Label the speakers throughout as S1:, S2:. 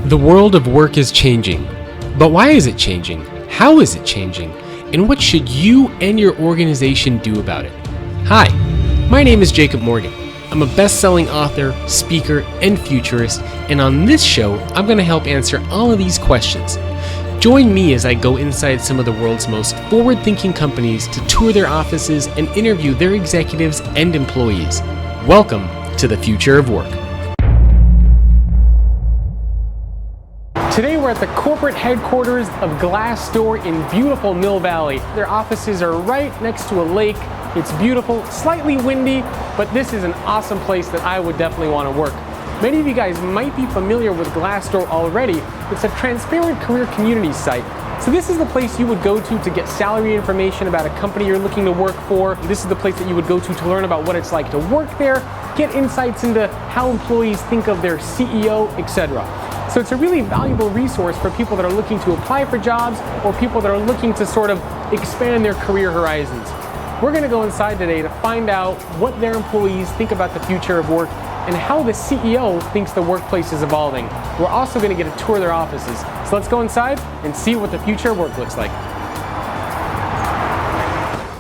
S1: The world of work is changing. But why is it changing? How is it changing? And what should you and your organization do about it? Hi, my name is Jacob Morgan. I'm a best-selling author, speaker, and futurist, and on this show, I'm going to help answer all of these questions. Join me as I go inside some of the world's most forward-thinking companies to tour their offices and interview their executives and employees. Welcome to the future of work. Today we're at the corporate headquarters of Glassdoor in beautiful Mill Valley. Their offices are right next to a lake. It's beautiful, slightly windy, but this is an awesome place that I would definitely want to work. Many of you guys might be familiar with Glassdoor already. It's a transparent career community site. So this is the place you would go to get salary information about a company you're looking to work for. This is the place that you would go to learn about what it's like to work there, get insights into how employees think of their CEO, etc. So it's a really valuable resource for people that are looking to apply for jobs or people that are looking to sort of expand their career horizons. We're going to go inside today to find out what their employees think about the future of work and how the CEO thinks the workplace is evolving. We're also going to get a tour of their offices. So let's go inside and see what the future of work looks like.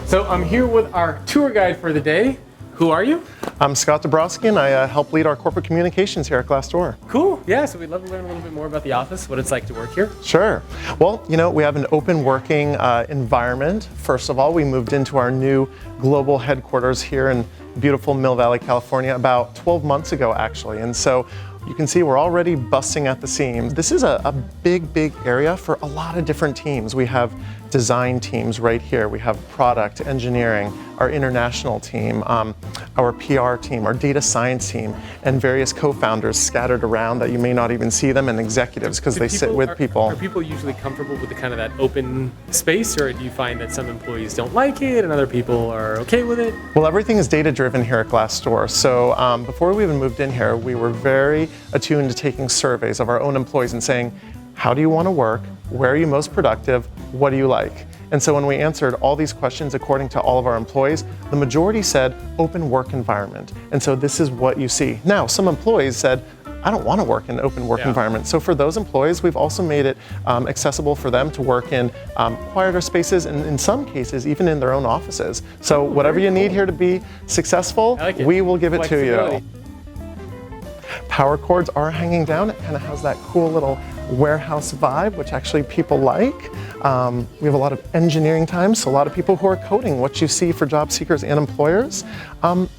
S1: So I'm here with our tour guide for the day. Who are you?
S2: I'm Scott Dabrowski, and I help lead our corporate communications here at Glassdoor.
S1: Cool. Yeah, so we'd love to learn a little bit more about the office, what it's like to work here.
S2: Sure. Well, we have an open working environment. First of all, we moved into our new global headquarters here in beautiful Mill Valley, California, about 12 months ago, actually. And so you can see we're already busting at the seams. This is a big area for a lot of different teams. We have design teams right here. We have product, engineering, our international team, our PR team, our data science team, and various co-founders scattered around that you may not even see them, and executives because they sit with people.
S1: Are people usually comfortable with the kind of that open space, or do you find that some employees don't like it and other people are okay with it?
S2: Well, everything is data driven here at Glassdoor. So before we even moved in here, we were very attuned to taking surveys of our own employees and saying, how do you want to work? Where are you most productive? What do you like? And so when we answered all these questions according to all of our employees, the majority said open work environment. And so this is what you see. Now, some employees said, I don't want to work in an open work environment. So for those employees, we've also made it accessible for them to work in quieter spaces, and in some cases, even in their own offices. So whatever you need here to be successful, we will give it to you. Power cords are hanging down. It kind of has that cool little warehouse vibe, which actually people like. We have a lot of engineering time, so a lot of people who are coding what you see for job seekers and employers.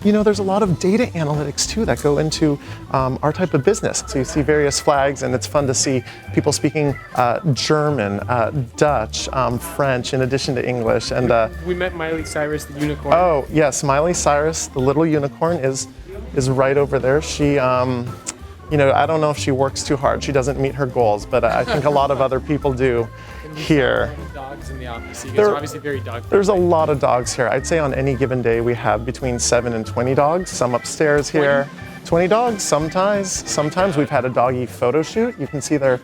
S2: There's a lot of data analytics too that go into our type of business. So you see various flags, and it's fun to see people speaking German, Dutch, French, in addition to English. And
S1: we met Miley Cyrus, the unicorn.
S2: Oh yes, Miley Cyrus, the little unicorn, is right over there. She I don't know if she works too hard. She doesn't meet her goals, but I think a lot of other people do here.
S1: Dogs in the office. You guys are obviously very dog friendly.
S2: There's a lot of dogs here. I'd say on any given day we have between 7 and 20 dogs. Some upstairs here. 20 dogs sometimes. Sometimes we've had a doggy photo shoot. You can see their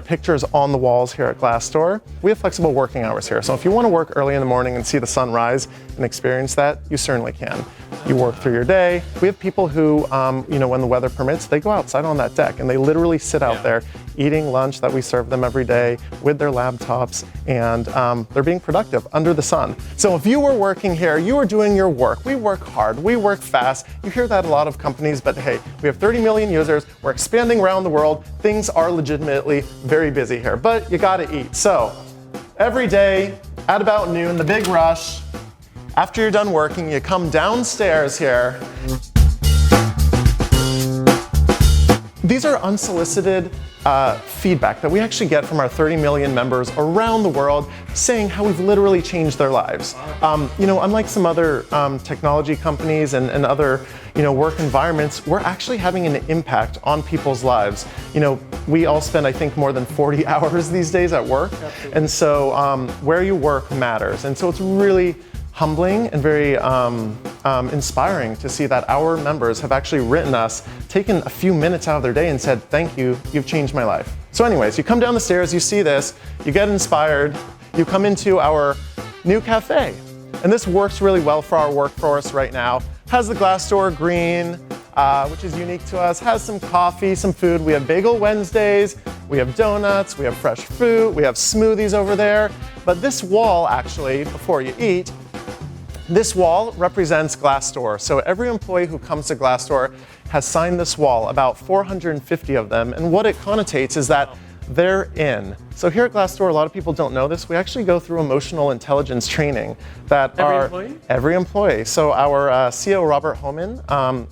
S2: pictures on the walls here at Glassdoor. We have flexible working hours here, so if you want to work early in the morning and see the sun rise and experience that, you certainly can. You work through your day. We have people who, when the weather permits, they go outside on that deck and they literally sit out there eating lunch that we serve them every day with their laptops, and they're being productive under the sun. So if you were working here, you are doing your work. We work hard, we work fast. You hear that a lot of companies, but hey, we have 30 million users, we're expanding around the world. Things are legitimately very busy here, but you gotta eat. So every day at about noon, the big rush, after you're done working, you come downstairs here. These are unsolicited feedback that we actually get from our 30 million members around the world saying how we've literally changed their lives. Unlike some other technology companies and other work environments, we're actually having an impact on people's lives. We all spend, I think, more than 40 hours these days at work. Absolutely. And so where you work matters. And so it's really humbling and very inspiring to see that our members have actually written us, taken a few minutes out of their day and said, thank you, you've changed my life. So anyways, you come down the stairs, you see this, you get inspired, you come into our new cafe. And this works really well for our workforce right now. Has the Glassdoor green, which is unique to us, has some coffee, some food. We have Bagel Wednesdays, we have donuts, we have fresh fruit, we have smoothies over there. But this wall, actually, before you eat, this wall represents Glassdoor. So every employee who comes to Glassdoor has signed this wall, about 450 of them. And what it connotates is that they're in. So here at Glassdoor, a lot of people don't know this. We actually go through emotional intelligence training that every employee. So our CEO, Robert Homan,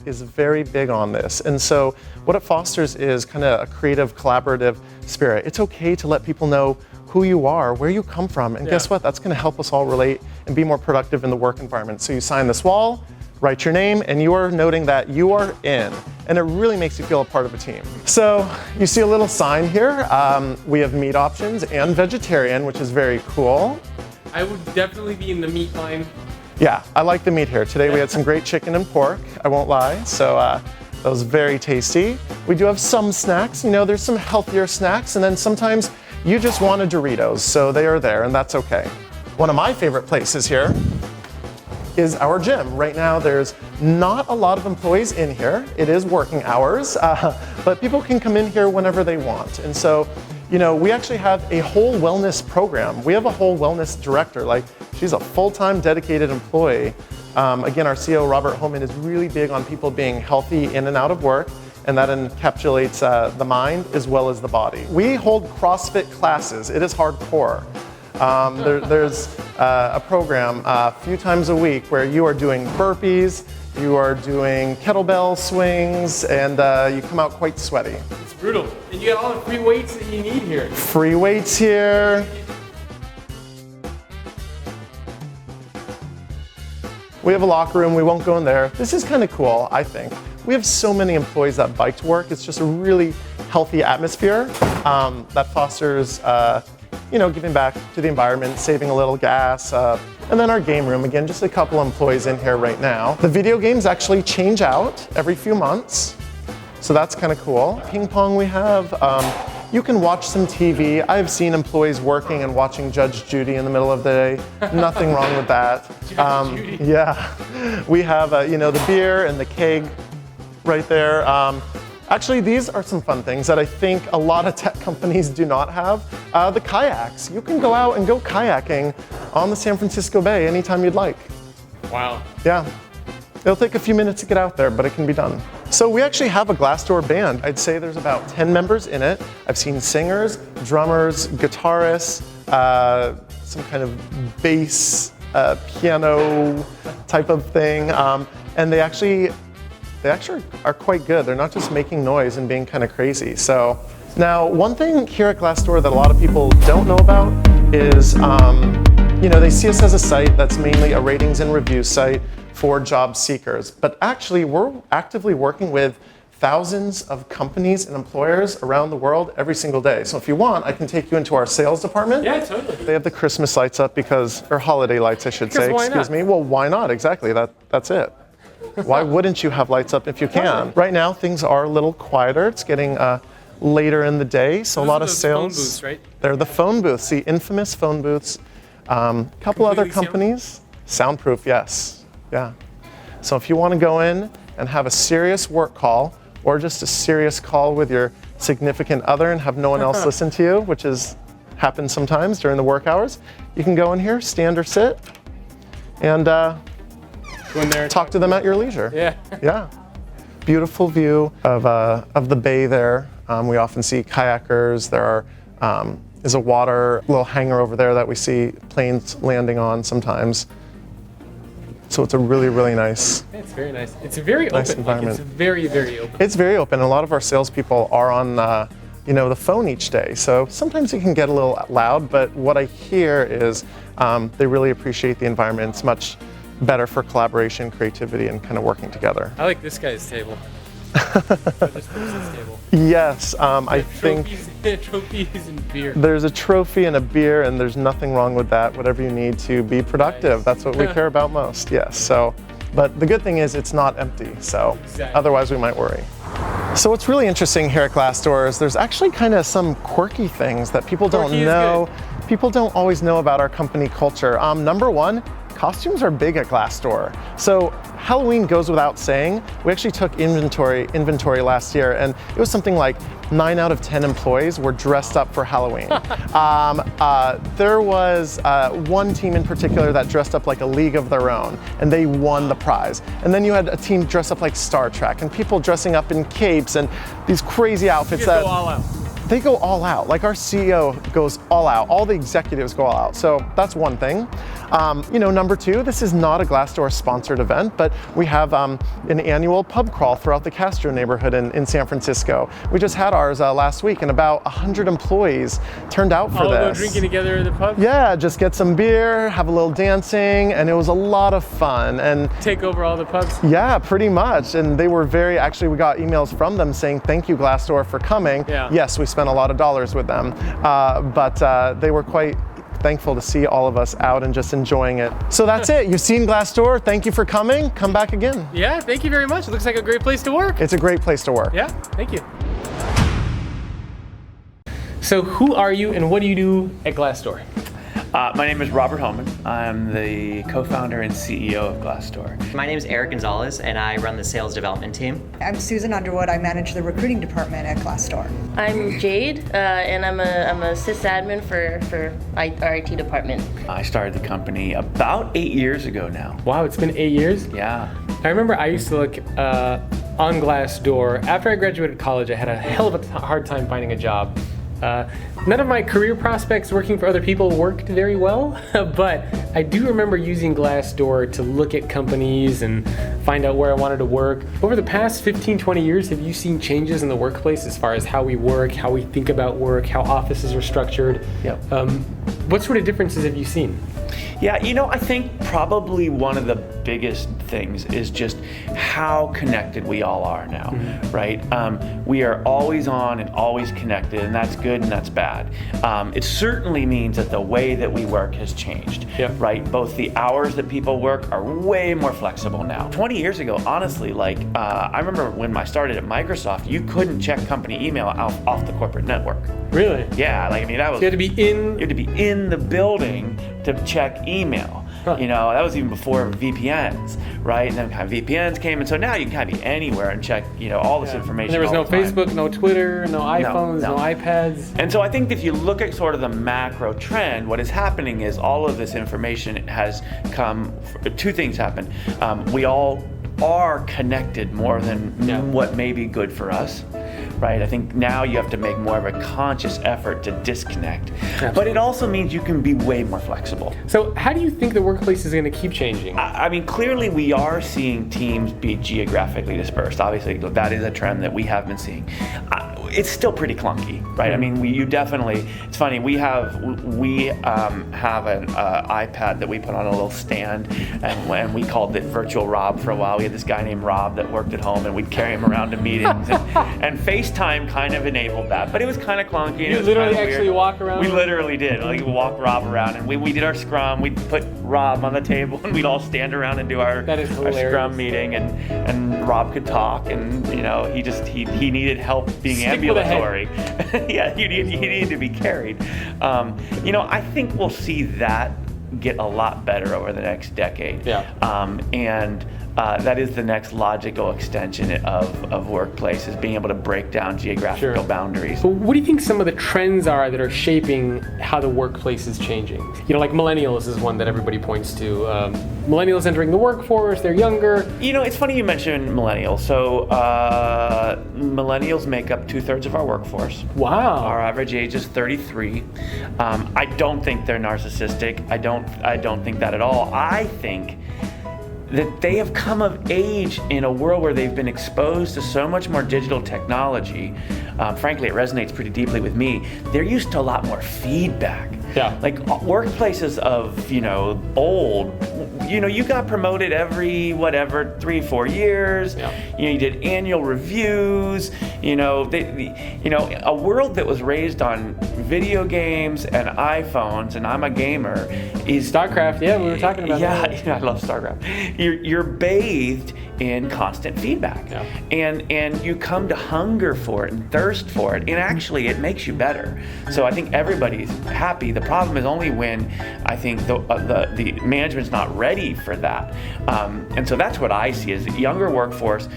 S2: is very big on this. And so what it fosters is kind of a creative, collaborative spirit. It's okay to let people know who you are, where you come from. And guess what? That's going to help us all relate and be more productive in the work environment. So you sign this wall, write your name, and you are noting that you are in. And it really makes you feel a part of a team. So you see a little sign here. We have meat options and vegetarian, which is very cool.
S1: I would definitely be in the meat line.
S2: Yeah, I like the meat here. Today we had some great chicken and pork, I won't lie. So that was very tasty. We do have some snacks. You know, there's some healthier snacks, and then sometimes you just want a Doritos, so they are there, and that's okay. One of my favorite places here is our gym. Right now, there's not a lot of employees in here. It is working hours, but people can come in here whenever they want. And so, you know, we actually have a whole wellness program. We have a whole wellness director. Like, she's a full-time dedicated employee. Again, our CEO, Robert Homan, is really big on people being healthy in and out of work, and that encapsulates the mind as well as the body. We hold CrossFit classes. It is hardcore. There's a program a few times a week where you are doing burpees, you are doing kettlebell swings, and you come out quite sweaty.
S1: It's brutal. And you got all the free weights that you need here.
S2: Free weights here. We have a locker room, we won't go in there. This is kind of cool, I think. We have so many employees that bike to work. It's just a really healthy atmosphere that fosters you know, giving back to the environment, saving a little gas. And then our game room, again, just a couple employees in here right now. The video games actually change out every few months, so that's kind of cool. Ping pong we have. You can watch some TV. I've seen employees working and watching Judge Judy in the middle of the day. Nothing wrong with that. Yeah, we have you know, the beer and the keg right there. Actually, these are some fun things that I think a lot of tech companies do not have. The kayaks. You can go out and go kayaking on the San Francisco Bay anytime you'd like.
S1: Wow.
S2: Yeah. It'll take a few minutes to get out there, but it can be done. So we actually have a Glassdoor band. I'd say there's about 10 members in it. I've seen singers, drummers, guitarists, some kind of bass, piano type of thing. And they actually are quite good. They're not just making noise and being kind of crazy. So now, one thing here at Glassdoor that a lot of people don't know about is, you know, they see us as a site that's mainly a ratings and review site for job seekers. But actually, we're actively working with thousands of companies and employers around the world every single day. So if you want, I can take you into our sales department.
S1: Yeah, totally.
S2: They have the Christmas lights up or holiday lights, I should say. Excuse me. Well, why not? Exactly. That's it. Why wouldn't you have lights up if you can? Right now, things are a little quieter. It's getting later in the day, so a lot of sales.
S1: Phone booths, right?
S2: They're the phone booths, the infamous phone booths. Couple other companies. Soundproof, yes. Yeah. So if you want to go in and have a serious work call, or just a serious call with your significant other and have no one else listen to you, which happens sometimes during the work hours, you can go in here, stand or sit, and talk to them at your leisure.
S1: Yeah.
S2: Yeah. Beautiful view of the bay there. We often see kayakers. There is a little hangar over there that we see planes landing on sometimes. So it's a really, really nice.
S1: It's very nice. It's very
S2: nice
S1: open.
S2: environment.
S1: Like, it's very, very open.
S2: It's very open. A lot of our salespeople are on you know, the phone each day. So sometimes it can get a little loud, but what I hear is they really appreciate the environment. It's much better for collaboration, creativity, and kind of working together.
S1: I like this guy's table. This person's table.
S2: Yes, I think
S1: trophies and beer.
S2: There's a trophy and a beer, and there's nothing wrong with that. Whatever you need to be productive, that's what we care about most. Yes. So, but the good thing is it's not empty. So otherwise we might worry. So what's really interesting here at Glassdoor is there's actually kind of some quirky things that people don't know. People don't always know about our company culture. Number one, costumes are big at Glassdoor. So Halloween goes without saying. We actually took inventory last year, and it was something like 9 out of 10 employees were dressed up for Halloween. There was one team in particular that dressed up like a league of their own, and they won the prize. And then you had a team dressed up like Star Trek, and people dressing up in capes and these crazy outfits
S1: that go all out.
S2: They go all out. Like our CEO goes all out. All the executives go all out. So that's one thing. Number two, this is not a Glassdoor sponsored event, but we have an annual pub crawl throughout the Castro neighborhood in San Francisco. We just had ours last week, and about 100 employees turned out for this.
S1: All go drinking together at the pub?
S2: Yeah, just get some beer, have a little dancing, and it was a lot of fun. And
S1: take over all the pubs?
S2: Yeah, pretty much. And they were actually we got emails from them saying, thank you Glassdoor for coming.
S1: Yeah.
S2: Yes, we spent a lot of dollars with them, but they were quite thankful to see all of us out and just enjoying it. So that's it. You've seen Glassdoor. Thank you for coming. Come back again.
S1: Yeah, thank you very much. It looks like a great place to work.
S2: It's a great place to work.
S1: Yeah, thank you. So who are you and what do you do at Glassdoor?
S3: My name is Robert Homan. I'm the co-founder and CEO of Glassdoor.
S4: My name is Eric Gonzalez, and I run the sales development team.
S5: I'm Susan Underwood. I manage the recruiting department at Glassdoor.
S6: I'm Jade, and I'm a sysadmin for our IT department.
S3: I started the company about 8 years ago now.
S1: Wow, it's been 8 years?
S3: Yeah.
S1: I remember I used to look on Glassdoor. After I graduated college, I had a hell of a hard time finding a job. None of my career prospects working for other people worked very well, but I do remember using Glassdoor to look at companies and find out where I wanted to work. Over the past 15, 20 years, have you seen changes in the workplace as far as how we work, how we think about work, how offices are structured?
S3: Yep.
S1: What sort of differences have you seen?
S3: Yeah, I think probably one of the biggest things is just how connected we all are now, right? We are always on and always connected, and that's good and that's bad. It certainly means that the way that we work has changed, right? Both the hours that people work are way more flexible now. 20 years ago, honestly, I remember when I started at Microsoft, you couldn't check company email off the corporate network.
S1: Really?
S3: Yeah, that was.
S1: You had to be in.
S3: You had to be in the building to check email. Huh. That was even before VPNs, right? And then kind of VPNs came, and so now you can kind of be anywhere and check, all this information.
S1: And there was no
S3: time.
S1: Facebook, no Twitter, no iPhones, no iPads.
S3: And so I think if you look at sort of the macro trend, what is happening is all of this information has come. Two things happen. We all are connected more than what may be good for us. Right? I think now you have to make more of a conscious effort to disconnect.
S1: Absolutely.
S3: But it also means you can be way more flexible.
S1: So how do you think the workplace is going to keep changing?
S3: I mean, clearly we are seeing teams be geographically dispersed. Obviously, that is a trend that we have been seeing. It's still pretty clunky, right? I mean, you definitely, it's funny, we have an iPad that we put on a little stand, and we called it Virtual Rob for a while. We had this guy named Rob that worked at home, and we'd carry him around to meetings, and FaceTime kind of enabled that, but it was kind of clunky. And
S1: you
S3: it was
S1: literally
S3: kind of
S1: actually
S3: weird.
S1: Walk around?
S3: We literally did. We walked Rob around, and we did our scrum. We'd put Rob on the table, and we'd all stand around and do our scrum meeting, and Rob could talk, and he needed help being ambulatory. Yeah, he needed to be carried. I think we'll see that get a lot better over the next decade.
S1: Yeah.
S3: And that is the next logical extension of workplaces, being able to break down geographical boundaries.
S1: So what do you think some of the trends are that are shaping how the workplace is changing? Like millennials is one that everybody points to. Millennials entering the workforce, they're younger.
S3: It's funny you mentioned millennials. So millennials make up 2/3 of our workforce.
S1: Wow.
S3: Our average age is 33. I don't think they're narcissistic. I don't think that at all. I think that they have come of age in a world where they've been exposed to so much more digital technology. Frankly, it resonates pretty deeply with me. They're used to a lot more feedback.
S1: Yeah.
S3: Like workplaces of, old, you got promoted every, 3-4 years.
S1: Yeah.
S3: You did annual reviews. A world that was raised on video games and iPhones, and I'm a gamer, is
S1: StarCraft, we were talking about that.
S3: Yeah, I love StarCraft. You're bathed in constant feedback.
S1: Yeah.
S3: And you come to hunger for it and thirst for it, and actually it makes you better. So I think everybody's happy. The problem is only when I think the management's not ready for that. And so that's what I see is the younger workforce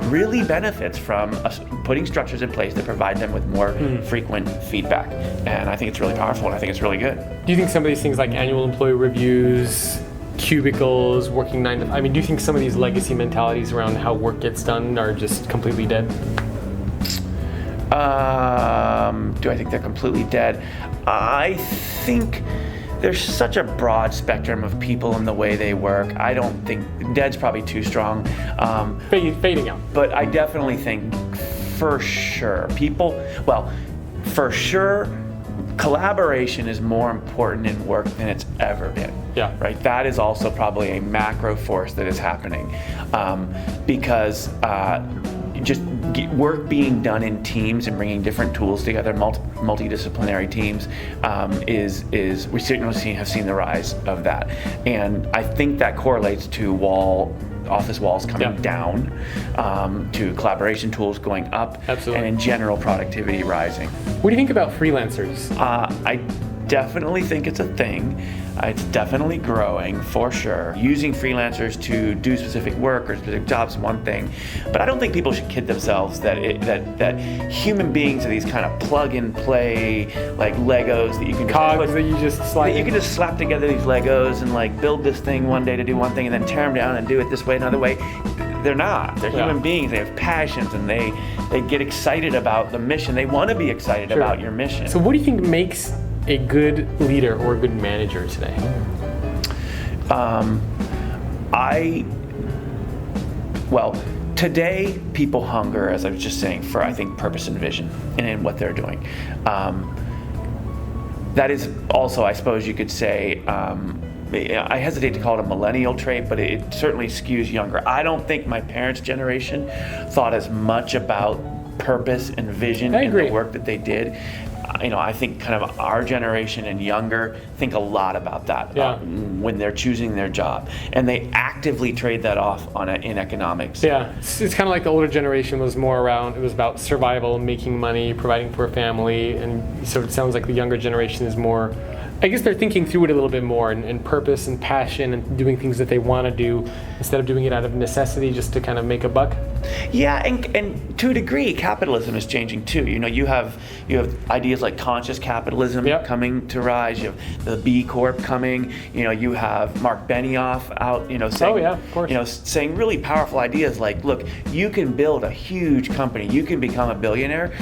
S3: really benefits from us putting structures in place that provide them with more frequent feedback. And I think it's really powerful, and I think it's really good.
S1: Do you think some of these things like annual employee reviews, cubicles, working 9 to 5, I mean, do you think some of these legacy mentalities around how work gets done are just completely dead?
S3: Do I think they're completely dead? I think there's such a broad spectrum of people in the way they work. I don't think dead's probably too strong.
S1: Fading out.
S3: But I definitely think for sure collaboration is more important in work than it's ever been.
S1: Yeah.
S3: Right. That is also probably a macro force that is happening, because just work being done in teams and bringing different tools together, multidisciplinary teams, is we certainly have seen the rise of that, and I think that correlates to office walls coming down, to collaboration tools going up,
S1: Absolutely.
S3: and in general productivity rising.
S1: What do you think about freelancers?
S3: I definitely think it's a thing. It's definitely growing for sure. Using freelancers to do specific work or specific jobs is one thing, but I don't think people should kid themselves that human beings are these kind of plug and play like Legos that you can
S1: Cogs that you just slide.
S3: you can just slap together these Legos and like build this thing one day to do one thing and then tear them down and do it this way another way. They're not. They're human beings. They have passions and they get excited about the mission. They want to be excited about your mission.
S1: So what do you think makes a good leader or a good manager today?
S3: Today people hunger, as I was just saying, for I think purpose and vision in what they're doing. That is also, I suppose you could say, I hesitate to call it a millennial trait, but it certainly skews younger. I don't think my parents' generation thought as much about purpose and vision in the work that they did. I think kind of our generation and younger think a lot about that when they're choosing their job, and they actively trade that off in economics.
S1: Yeah, it's kind of like the older generation was more around, it was about survival, making money, providing for a family, and so it sounds like the younger generation is more, I guess they're thinking through it a little bit more and purpose and passion and doing things that they want to do instead of doing it out of necessity just to kind of make a buck.
S3: Yeah, and to a degree, capitalism is changing too. You have ideas like conscious capitalism coming to rise. You have the B Corp coming. You have Mark Benioff out. Saying,
S1: of course.
S3: Saying really powerful ideas like, look, you can build a huge company. You can become a billionaire.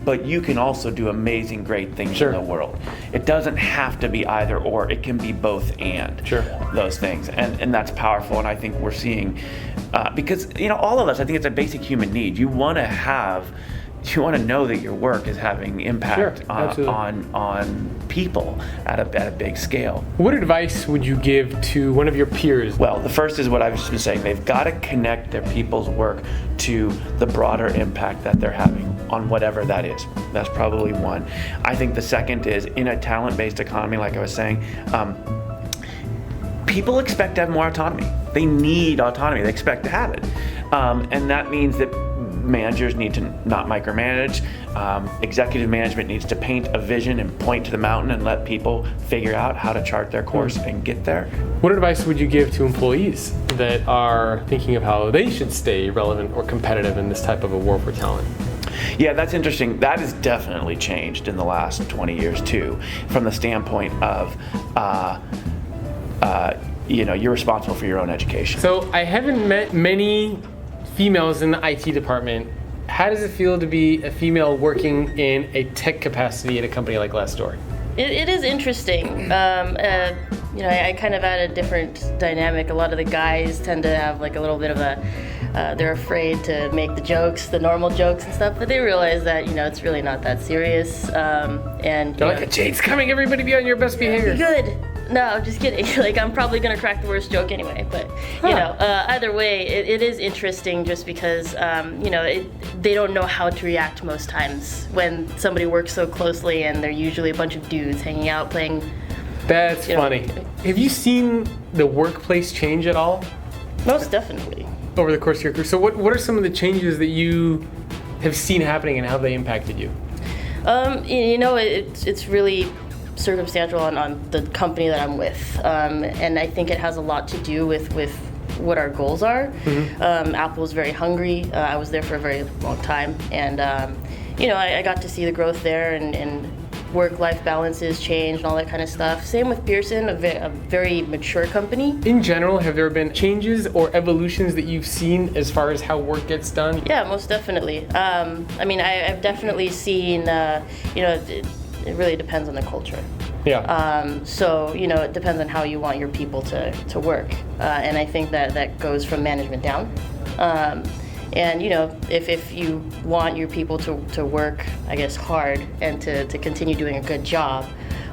S3: But you can also do amazing, great things in the world. It doesn't have to be either or. It can be both and those things, and that's powerful. And I think we're seeing because all of us, I think it's a basic human need. You want to know that your work is having impact on people at a big scale.
S1: What advice would you give to one of your peers?
S3: Well, the first is what I've just been saying. They've got to connect their people's work to the broader impact that they're having on whatever that is. That's probably one. I think the second is, in a talent-based economy, like I was saying, people expect to have more autonomy. They need autonomy. They expect to have it. And that means that managers need to not micromanage. Executive management needs to paint a vision and point to the mountain and let people figure out how to chart their course and get there.
S1: What advice would you give to employees that are thinking of how they should stay relevant or competitive in this type of a war for talent?
S3: Yeah, that's interesting. That has definitely changed in the last 20 years too, from the standpoint of you're responsible for your own education.
S1: So I haven't met many females in the IT department. How does it feel to be a female working in a tech capacity at a company like Glassdoor?
S6: It is interesting. I kind of had a different dynamic. A lot of the guys tend to have like a little bit of they're afraid to make the jokes, the normal jokes and stuff, but they realize that, it's really not that serious. And
S1: they're like, Jade's coming, everybody be on your best behavior.
S6: Good. No, I'm just kidding. I'm probably gonna crack the worst joke anyway. But either way, it is interesting just because they don't know how to react most times when somebody works so closely and they're usually a bunch of dudes hanging out playing.
S1: That's funny. Have you seen the workplace change at all?
S6: Most definitely.
S1: over the course of your career. So what are some of the changes that you have seen happening and how they impacted you?
S6: It's really circumstantial on the company that I'm with, and I think it has a lot to do with what our goals are. Mm-hmm. Apple is very hungry. I was there for a very long time, and I got to see the growth there, and work-life balances changed and all that kind of stuff. Same with Pearson, a very mature company.
S1: In general, have there been changes or evolutions that you've seen as far as how work gets done?
S6: Yeah, most definitely. I've definitely seen, it really depends on the culture.
S1: Yeah.
S6: It depends on how you want your people to work. And I think that goes from management down. If you want your people to work, I guess, hard and to continue doing a good job,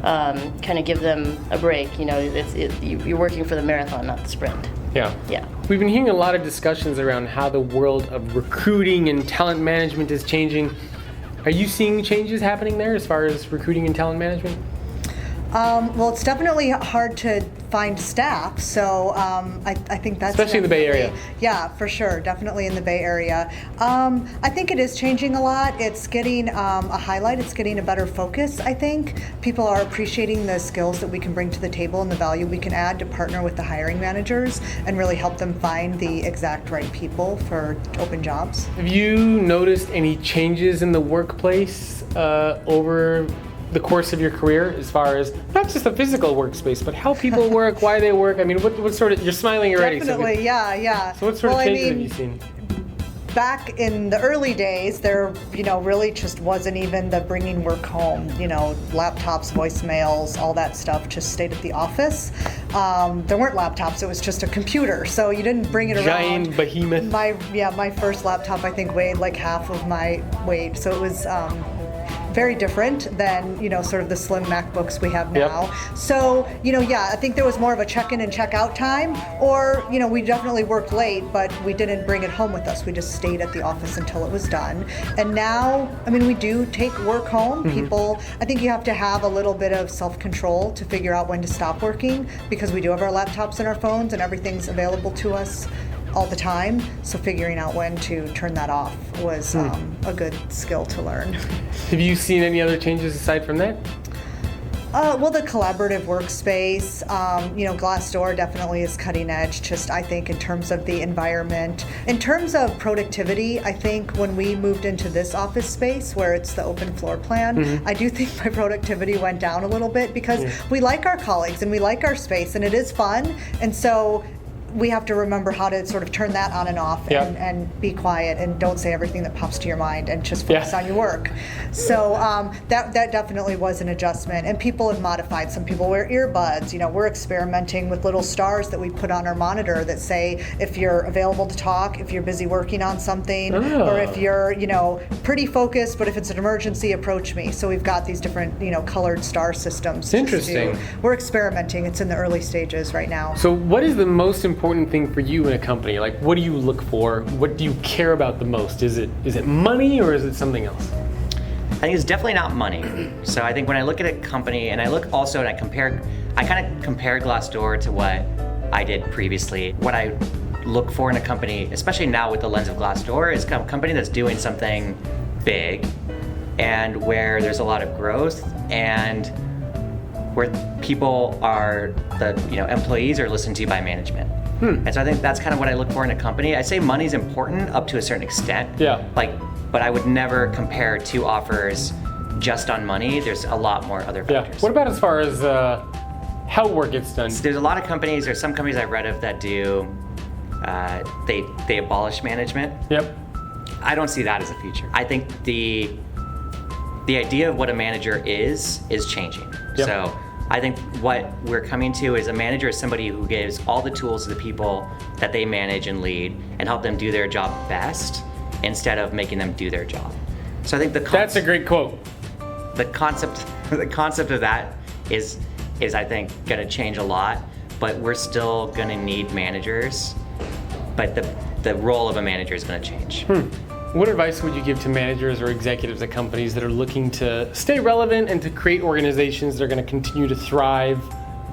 S6: kind of give them a break. You're working for the marathon, not the sprint.
S1: Yeah.
S6: Yeah.
S1: We've been hearing a lot of discussions around how the world of recruiting and talent management is changing. Are you seeing changes happening there as far as recruiting and talent management?
S5: Well, it's definitely hard to find staff, so I think that's
S1: especially in the Bay Area.
S5: Yeah, for sure, definitely in the Bay Area. I think it is changing a lot. It's getting a highlight. It's getting a better focus. I think people are appreciating the skills that we can bring to the table and the value we can add to partner with the hiring managers and really help them find the exact right people for open jobs.
S1: Have you noticed any changes in the workplace over the course of your career, as far as not just the physical workspace, but how people work, why they work? I mean, what sort of, you're smiling already.
S5: Definitely, yeah.
S1: So what sort of changes have you seen?
S5: Back in the early days, there, really just wasn't even the bringing work home. Laptops, voicemails, all that stuff just stayed at the office. There weren't laptops; it was just a computer, so you didn't bring it around.
S1: Giant behemoth.
S5: My first laptop, I think, weighed like half of my weight, so it was very different than sort of the slim MacBooks we have now. Yep. So I think there was more of a check-in and check-out time, or we definitely worked late, but we didn't bring it home with us. We just stayed at the office until it was done. And now, we do take work home. Mm-hmm. People, I think you have to have a little bit of self-control to figure out when to stop working, because we do have our laptops and our phones, and everything's available to us all the time. So figuring out when to turn that off was a good skill to learn.
S1: Have you seen any other changes aside from that?
S5: Well, the collaborative workspace, Glassdoor definitely is cutting edge, just I think in terms of the environment. In terms of productivity, I think when we moved into this office space where it's the open floor plan, mm-hmm. I do think my productivity went down a little bit because we like our colleagues and we like our space and it is fun. And so we have to remember how to sort of turn that on and off and be quiet and don't say everything that pops to your mind and just focus on your work. So that definitely was an adjustment. And people have modified. Some people wear earbuds. We're experimenting with little stars that we put on our monitor that say if you're available to talk, if you're busy working on something, or if you're, pretty focused, but if it's an emergency, approach me. So we've got these different, colored star systems.
S1: Interesting.
S5: We're experimenting. It's in the early stages right now.
S1: So what is the most important thing for you in a company? Like, what do you look for? What do you care about the most? Is it money or is it something else?
S4: I think it's definitely not money. So I think when I look at a company and I look also and I kind of compare Glassdoor to what I did previously. What I look for in a company, especially now with the lens of Glassdoor, is a company that's doing something big and where there's a lot of growth and where people are, employees are listened to by management. And so I think that's kind of what I look for in a company. I say money's important up to a certain extent.
S1: Yeah.
S4: But I would never compare two offers just on money. There's a lot more other factors.
S1: Yeah. What about as far as how work gets done?
S4: There's a lot of companies, there's some companies I've read of that do, they abolish management.
S1: Yep.
S4: I don't see that as a future. I think the idea of what a manager is changing.
S1: Yep.
S4: So I think what we're coming to is a manager is somebody who gives all the tools to the people that they manage and lead and help them do their job best instead of making them do their job. So I think
S1: that's a great quote.
S4: The concept of that is I think going to change a lot, but we're still going to need managers, but the role of a manager is going to change.
S1: What advice would you give to managers or executives at companies that are looking to stay relevant and to create organizations that are going to continue to thrive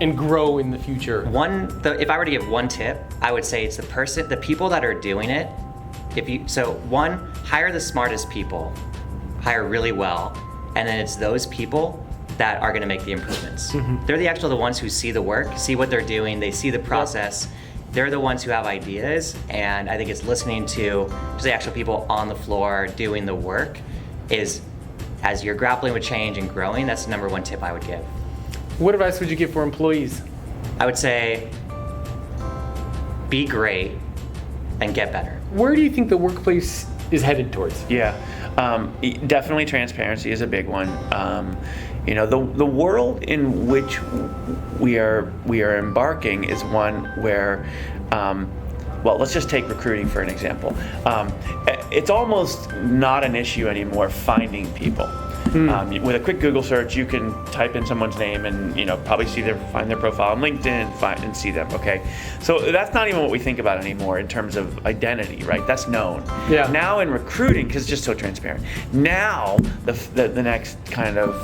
S1: and grow in the future?
S4: If I were to give one tip, I would say it's the people that are doing it. One, hire the smartest people, hire really well, and then it's those people that are going to make the improvements. They're the ones who see the work, see what they're doing, they see the process. They're the ones who have ideas, and I think it's listening to the actual people on the floor doing the work is, as you're grappling with change and growing, that's the number one tip I would give.
S1: What advice would you give for employees?
S4: I would say, be great and get better.
S1: Where do you think the workplace is headed towards?
S3: Yeah, definitely transparency is a big one. The world in which we are embarking is one where, let's just take recruiting for an example. It's almost not an issue anymore finding people. With a quick Google search, you can type in someone's name and probably find their profile on LinkedIn and see them. Okay, so that's not even what we think about anymore in terms of identity, right? That's known.
S1: Yeah.
S3: Now in recruiting, because it's just so transparent. Now the next kind of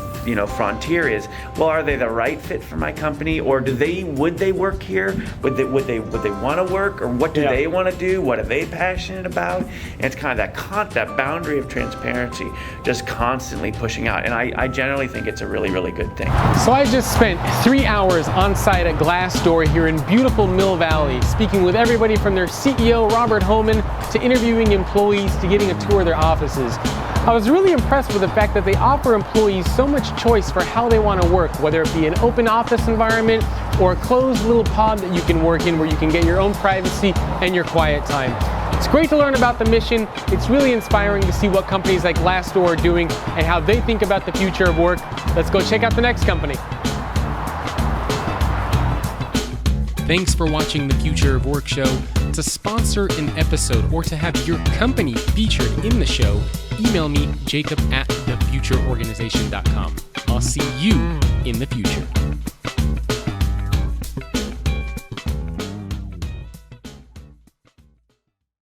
S3: frontier is, are they the right fit for my company, or would they work here? Would they want to work, or what do they want to do? What are they passionate about? And it's kind of that boundary of transparency, just constantly pushing out. And I generally think it's a really, really good thing.
S1: So I just spent 3 hours on site at Glassdoor here in beautiful Mill Valley, speaking with everybody from their CEO, Robert Homan, to interviewing employees, to getting a tour of their offices. I was really impressed with the fact that they offer employees so much choice for how they want to work, whether it be an open office environment or a closed little pod that you can work in where you can get your own privacy and your quiet time. It's great to learn about the mission. It's really inspiring to see what companies like Glassdoor are doing and how they think about the future of work. Let's go check out the next company. Thanks for watching the Future of Work show. To sponsor an episode or to have your company featured in the show, email me, jacob@thefutureorganization.com. I'll see you in the future.